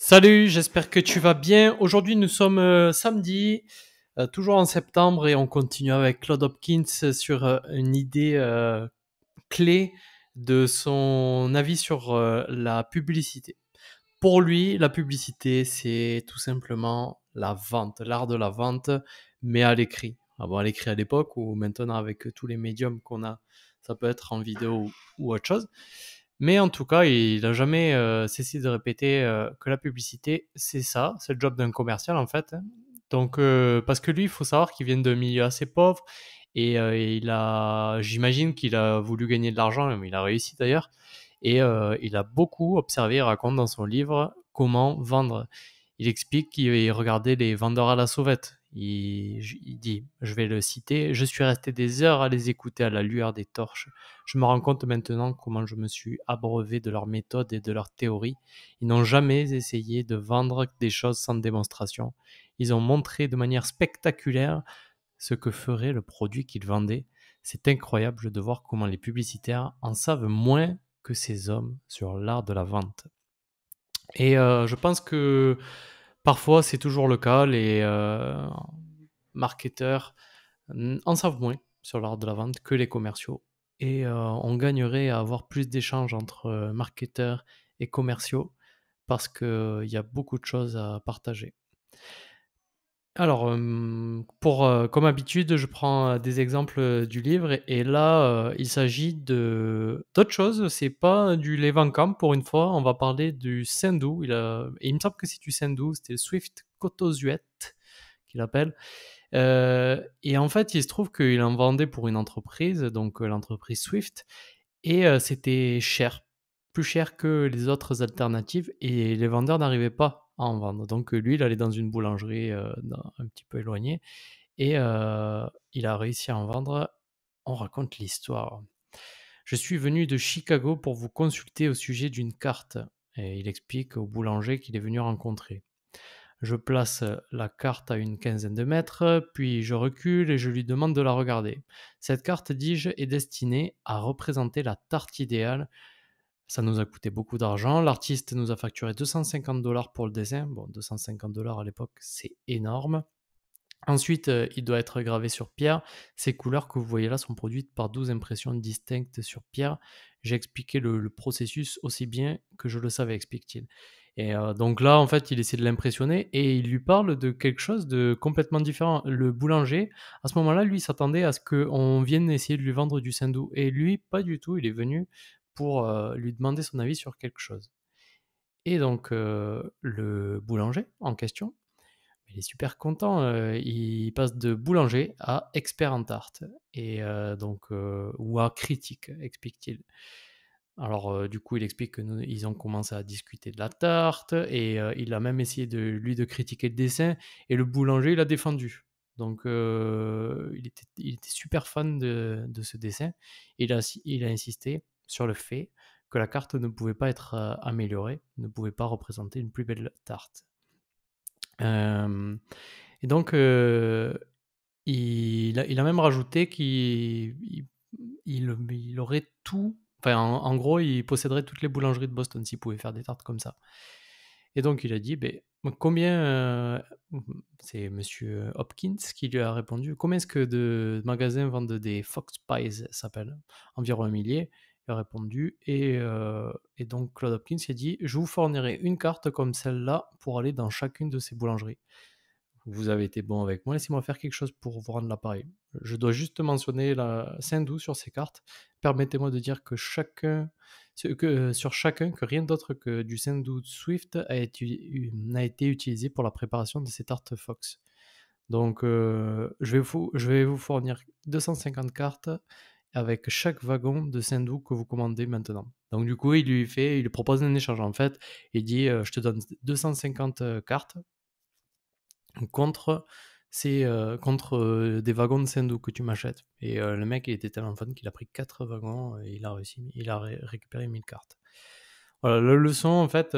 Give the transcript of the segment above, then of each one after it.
Salut, j'espère que tu vas bien. Aujourd'hui, nous sommes samedi, toujours en septembre, et on continue avec Claude Hopkins sur une idée clé de son avis sur la publicité. Pour lui, la publicité, c'est tout simplement la vente, l'art de la vente, mais à l'écrit. Ah bon, à l'écrit à l'époque, ou maintenant avec tous les médiums qu'on a, ça peut être en vidéo ou autre chose. Mais en tout cas, il n'a jamais cessé de répéter que la publicité, c'est ça, c'est le job d'un commercial en fait. Donc, parce que lui, il faut savoir qu'il vient d'un milieu assez pauvre, et j'imagine qu'il a voulu gagner de l'argent, mais il a réussi d'ailleurs. Et il a beaucoup observé, il raconte dans son livre comment vendre. Il explique qu'il regardait les vendeurs à la sauvette. Il dit, je vais le citer, je suis resté des heures à les écouter à la lueur des torches. Je me rends compte maintenant comment je me suis abreuvé de leurs méthodes et de leurs théories. Ils n'ont jamais essayé de vendre des choses sans démonstration. Ils ont montré de manière spectaculaire ce que ferait le produit qu'ils vendaient. C'est incroyable de voir comment les publicitaires en savent moins que ces hommes sur l'art de la vente. Et je pense que parfois c'est toujours le cas, les marketeurs en savent moins sur l'art de la vente que les commerciaux. Et on gagnerait à avoir plus d'échanges entre marketeurs et commerciaux parce qu'il y a beaucoup de choses à partager. Alors, comme habitude, je prends des exemples du livre, et là, il s'agit d'autre chose. C'est pas du Levancamp pour une fois. On va parler du Sendou. Il me semble que c'est du Sendou. C'était le Swift Kotosuet qu'il appelle. Et en fait, il se trouve qu'il en vendait pour une entreprise, donc l'entreprise Swift, et c'était cher, plus cher que les autres alternatives, et les vendeurs n'arrivaient pas à en vendre. Donc lui, il allait dans une boulangerie un petit peu éloignée, et il a réussi à en vendre. On raconte l'histoire. Je suis venu de Chicago pour vous consulter au sujet d'une carte. Et il explique au boulanger qu'il est venu rencontrer. Je place la carte à une quinzaine de mètres, puis je recule et je lui demande de la regarder. Cette carte, dis-je, est destinée à représenter la tarte idéale. Ça nous a coûté beaucoup d'argent. L'artiste nous a facturé 250 $ pour le dessin. Bon, 250 $ à l'époque, c'est énorme. Ensuite, il doit être gravé sur pierre. Ces couleurs que vous voyez là sont produites par 12 impressions distinctes sur pierre. J'ai expliqué le processus aussi bien que je le savais, explique-t-il. Et donc là, en fait, il essaie de l'impressionner et il lui parle de quelque chose de complètement différent. Le boulanger, à ce moment-là, lui, s'attendait à ce qu'on vienne essayer de lui vendre du saindoux. Et lui, pas du tout. Il est venu pour lui demander son avis sur quelque chose. Et donc, le boulanger en question, il est super content, il passe de boulanger à expert en tarte, et ou à critique, explique-t-il. Alors, du coup, il explique que ils ont commencé à discuter de la tarte, et il a même essayé de critiquer le dessin, et le boulanger, il a défendu. Donc, il était super fan de ce dessin. Il a insisté sur le fait que la carte ne pouvait pas être améliorée, ne pouvait pas représenter une plus belle tarte. Euh, et donc, il a même rajouté qu'il aurait tout. Enfin, en gros, il posséderait toutes les boulangeries de Boston s'il pouvait faire des tartes comme ça. Et donc, il a dit, ben, combien. C'est monsieur Hopkins qui lui a répondu, combien est-ce que de magasins vendent des Fox Pies, ça s'appelle? Environ 1 millier. Il a répondu. Et donc, Claude Hopkins a dit, je vous fournirai une carte comme celle-là pour aller dans chacune de ces boulangeries. Vous avez été bon avec moi, laissez-moi faire quelque chose pour vous rendre l'appareil. Je dois juste mentionner la Saint-Doux sur ces cartes. Permettez-moi de dire que sur chacun, que rien d'autre que du Saint-Doux Swift n'a été utilisé pour la préparation de ces tartes Fox. Donc, je vais vous fournir 250 cartes avec chaque wagon de Saint-Doux que vous commandez maintenant. Donc, du coup, il lui propose un échange. En fait, il dit, je te donne 250 cartes contre des wagons de Sendou que tu m'achètes. Et le mec, il était tellement fan qu'il a pris 4 wagons et il a récupéré 1000 cartes. Voilà, la leçon, en fait,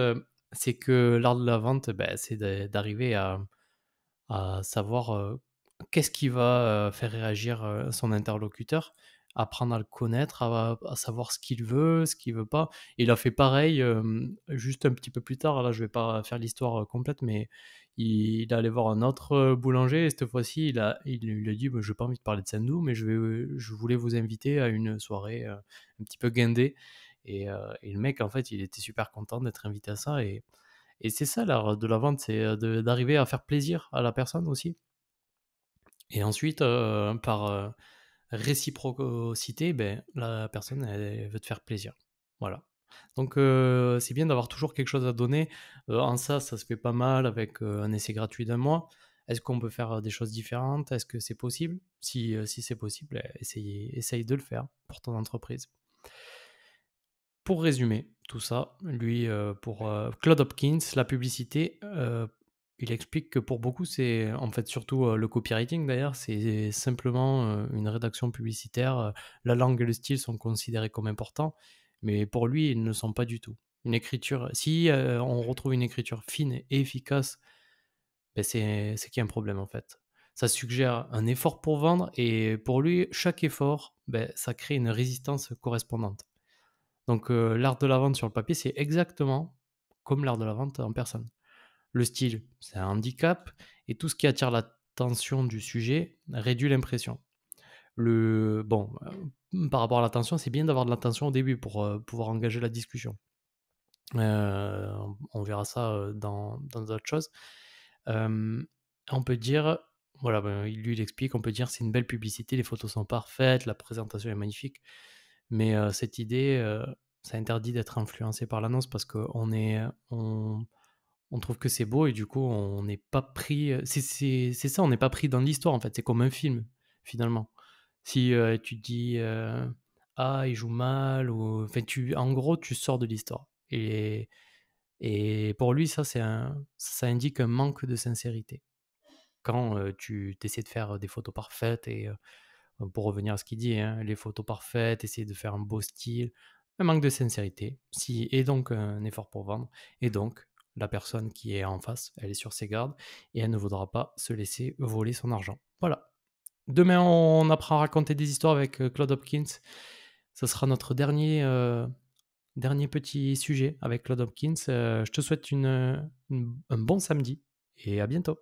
c'est que l'art de la vente, ben, c'est d'arriver à savoir qu'est-ce qui va faire réagir son interlocuteur. apprendre à le connaître, à savoir ce qu'il veut, ce qu'il veut pas. Il a fait pareil, juste un petit peu plus tard, là je vais pas faire l'histoire, complète, mais il est allé voir un autre, boulanger et cette fois-ci il lui a dit: «Bah, j'ai pas envie de parler de Sendou, mais je voulais vous inviter à une soirée, un petit peu guindée» et le mec en fait, il était super content d'être invité à ça et c'est ça l'art de la vente, c'est, d'arriver à faire plaisir à la personne aussi et ensuite, par, réciprocité, ben, la personne, elle veut te faire plaisir. Voilà. Donc c'est bien d'avoir toujours quelque chose à donner. En ça se fait pas mal avec, un essai gratuit d'un mois. Est-ce qu'on peut faire, des choses différentes? Est-ce que c'est possible? Si c'est possible, essaye de le faire pour ton entreprise. Pour résumer tout ça, lui, pour, Claude Hopkins, la publicité, il explique que pour beaucoup, c'est en fait surtout, le copywriting d'ailleurs, c'est simplement, une rédaction publicitaire, la langue et le style sont considérés comme importants, mais pour lui, ils ne le sont pas du tout. Une écriture si, on retrouve une écriture fine et efficace, beh, c'est qu'il y a un problème en fait. Ça suggère un effort pour vendre et pour lui, chaque effort, beh, ça crée une résistance correspondante. Donc l'art de la vente sur le papier, c'est exactement comme l'art de la vente en personne. Le style, c'est un handicap et tout ce qui attire l'attention du sujet réduit l'impression. Par rapport à l'attention, c'est bien d'avoir de l'attention au début pour, pouvoir engager la discussion. On verra ça, dans d'autres choses. Hem, on peut dire voilà, ben, il explique, on peut dire: «C'est une belle publicité, les photos sont parfaites, la présentation est magnifique». Mais cette idée, ça interdit d'être influencé par l'annonce parce qu'on trouve que c'est beau et du coup, on n'est pas pris, c'est ça, on n'est pas pris dans l'histoire, en fait. C'est comme un film, finalement. Si, tu te dis, «Ah, il joue mal» ou enfin, en gros, tu sors de l'histoire et pour lui, ça indique un manque de sincérité. Quand, tu essaies de faire des photos parfaites et pour revenir à ce qu'il dit, hein, les photos parfaites, essayer de faire un beau style, un manque de sincérité, si et donc un effort pour vendre et donc la personne qui est en face, elle est sur ses gardes et elle ne voudra pas se laisser voler son argent. Voilà. Demain, on apprend à raconter des histoires avec, Claude Hopkins. Ce sera notre dernier petit sujet avec Claude Hopkins. Je te souhaite un bon samedi et à bientôt.